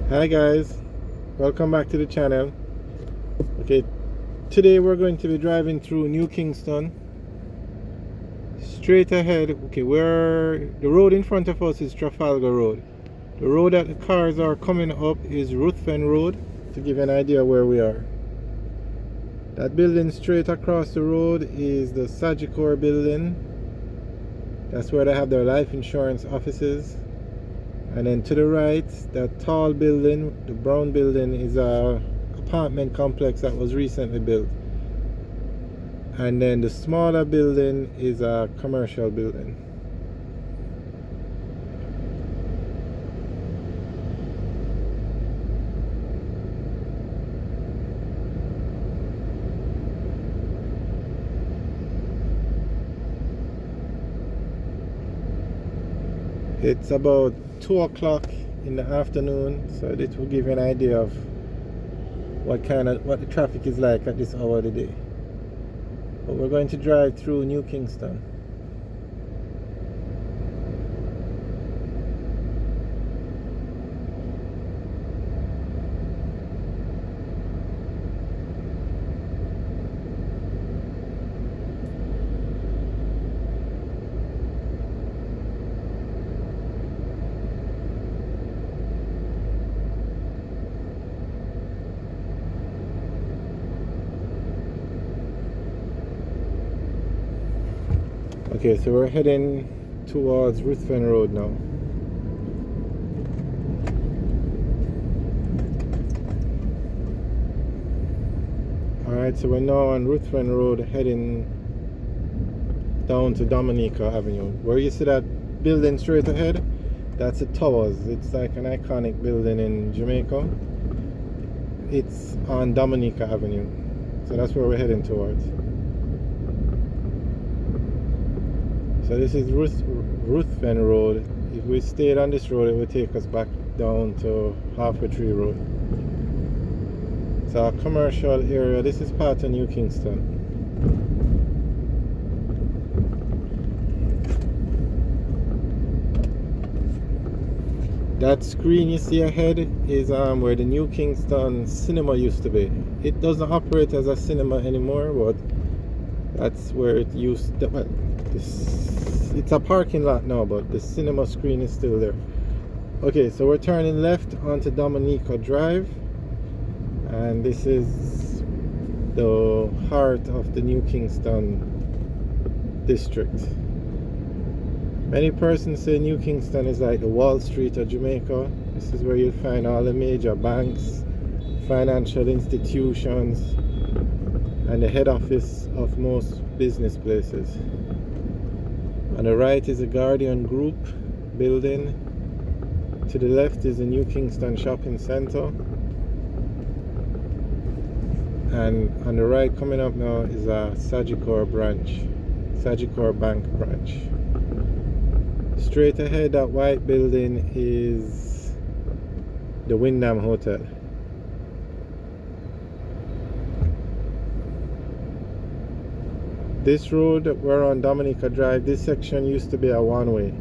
Hi guys, welcome back to the channel. Okay, today we're going to be driving through New Kingston. Straight ahead, okay, the road in front of us is Trafalgar Road. The road that the cars are coming up is Ruthven Road, to give you an idea where we are. That building straight across the road is the Sagicor building. That's where they have their life insurance offices. And then to the right, that tall building, the brown building, is a apartment complex that was recently built. And then the smaller building is a commercial building. It's about 2 o'clock in the afternoon, so this will give you an idea of what the traffic is like at this hour of the day. But we're going to drive through New Kingston. Okay, so we're heading towards Ruthven Road now. Alright, so we're now on Ruthven Road heading down to Dominica Avenue. Where you see that building straight ahead, that's the Towers. It's like an iconic building in Jamaica. It's on Dominica Avenue. So that's where we're heading towards. So this is Ruthven Road. If we stayed on this road, it would take us back down to Halfway Tree Road. It's a commercial area. This is part of New Kingston. That screen you see ahead is where the New Kingston cinema used to be. It doesn't operate as a cinema anymore, but that's where it used to. Well, it's a parking lot now, but the cinema screen is still there. Okay, so we're turning left onto Dominica Drive, and this is the heart of the New Kingston district. Many persons say New Kingston is like the Wall Street of Jamaica. This is where you'll find all the major banks, financial institutions, and the head office of most business places. On the right is a Guardian Group building. To the left is the New Kingston Shopping Center. And on the right coming up now is a Sagicor Bank branch. Straight ahead, that white building is the Windham Hotel. This road that we're on, Dominica Drive, this section used to be a one-way,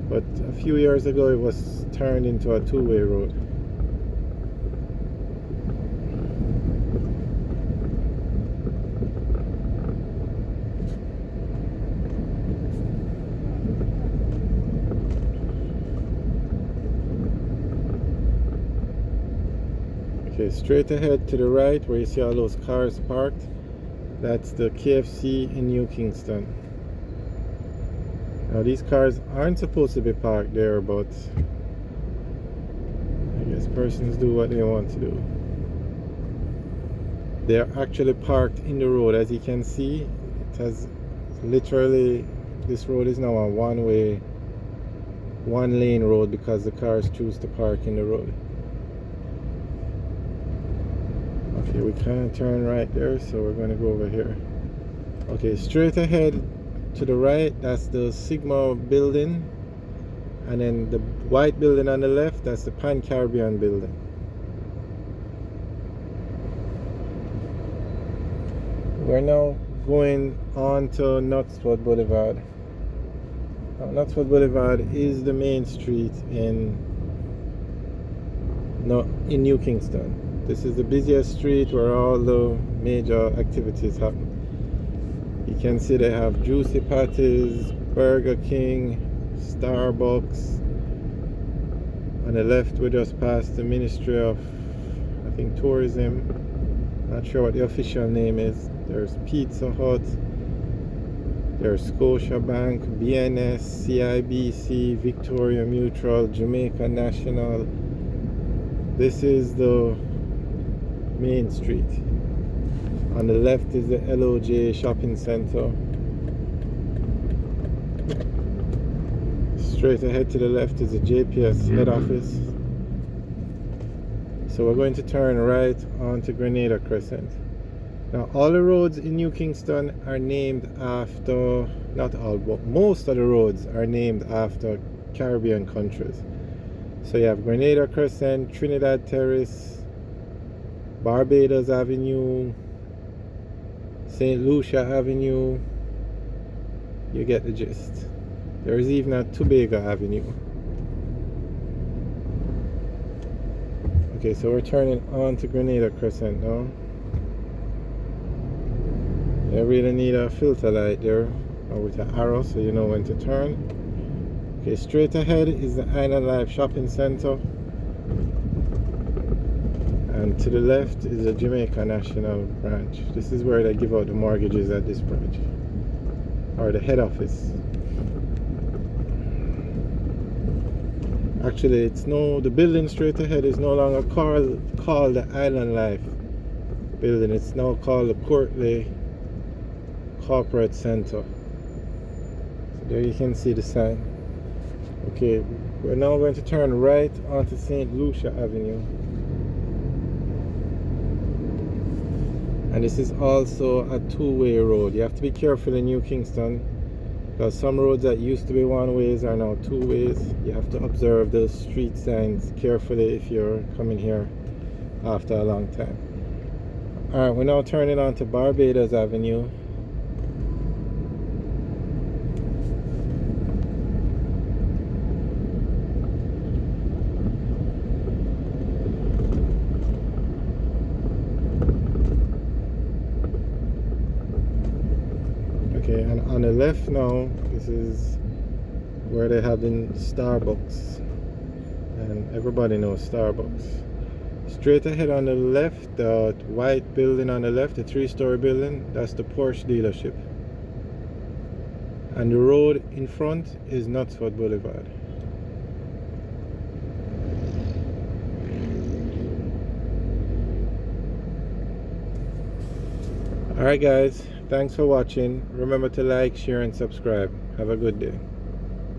but a few years ago it was turned into a two-way road. Okay, straight ahead to the right where you see all those cars parked, that's the KFC in New Kingston. Now these cars aren't supposed to be parked there, but I guess persons do what they want to do. They're actually parked in the road. As you can see, it has literally, this road is now a one-way, one-lane road because the cars choose to park in the road. Okay, we can't turn right there, so we're going to go over here. Okay, straight ahead to the right, that's the Sigma building, and then the white building on the left, that's the Pan Caribbean building. We're now going on to Knoxville Boulevard. Knoxville Boulevard is the main street in No, in New Kingston. This is the busiest street where all the major activities happen. You can see they have Juicy Patties, Burger King, Starbucks. On the left we just passed the Ministry of, I think, Tourism. Not sure what the official name is. There's Pizza Hut, there's Scotiabank, BNS, CIBC, Victoria Mutual, Jamaica National. This is the main street. On the left is the LOJ Shopping Center. Straight ahead to the left is the JPS head office. So we're going to turn right onto Grenada Crescent. Now all the roads in New Kingston are named after, not all, but most of the roads are named after Caribbean countries. So you have Grenada Crescent, Trinidad Terrace, Barbados Avenue, St. Lucia Avenue. You get the gist. There is even a Tobago Avenue. Okay, so we're turning on to Grenada Crescent now. You really need a filter light there, or with an arrow so you know when to turn. Okay, straight ahead is the Island Life Shopping Center. And to the left is the Jamaica National branch. This is where they give out the mortgages at this branch, or the head office. Actually, the building straight ahead is no longer called the Island Life building. It's now called the Courtley Corporate Center. So there you can see the sign. Okay, we're now going to turn right onto St. Lucia Avenue. And this is also a two-way road. You have to be careful in New Kingston, because some roads that used to be one ways are now two ways. You have to observe the street signs carefully if you're coming here after a long time. Alright, we're now turning on to Barbados Avenue. Okay, and on the left now, this is where they have in Starbucks, and everybody knows Starbucks. Straight ahead on the left, the white building on the left, the 3-story building, that's the Porsche dealership. And the road in front is Knoxville Boulevard. Alright guys, thanks for watching. Remember to like, share and subscribe. Have a good day.